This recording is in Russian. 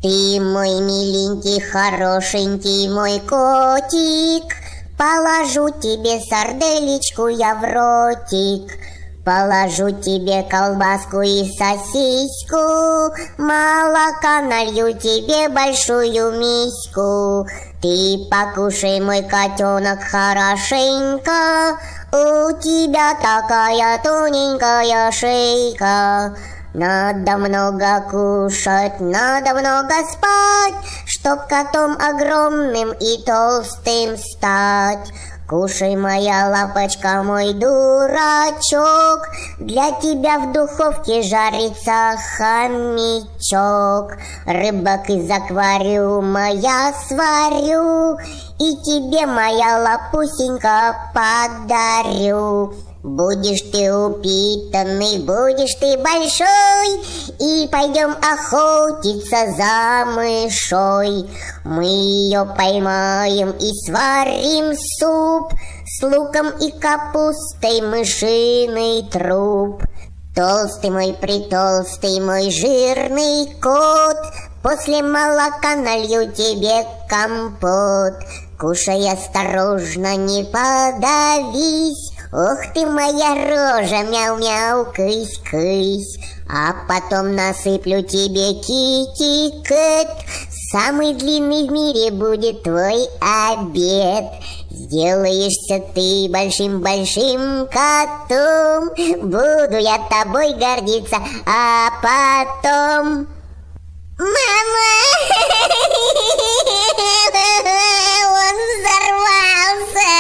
Ты мой миленький, хорошенький мой котик, положу тебе сарделечку я в ротик, положу тебе колбаску и сосиску, молока налью тебе большую миську. Ты покушай, мой котенок, хорошенько, у тебя такая тоненькая шейка. Надо много кушать, надо много спать, чтоб котом огромным и толстым стать. Кушай, моя лапочка, мой дурачок, для тебя в духовке жарится хомячок. Рыбок из аквариума я сварю и тебе, моя лапусенька, подарю. Будешь ты упитанный, будешь ты большой, и пойдем охотиться за мышой. Мы ее поймаем и сварим суп с луком и капустой, мышиный труп. Толстый мой, притолстый мой жирный кот, после молока налью тебе компот. Кушай осторожно, не подавись, ох ты моя рожа, мяу-мяу, кысь-кысь. А потом насыплю тебе китикет, самый длинный в мире будет твой обед. Сделаешься ты большим-большим котом, буду я тобой гордиться, а потом... Мама! Он взорвался!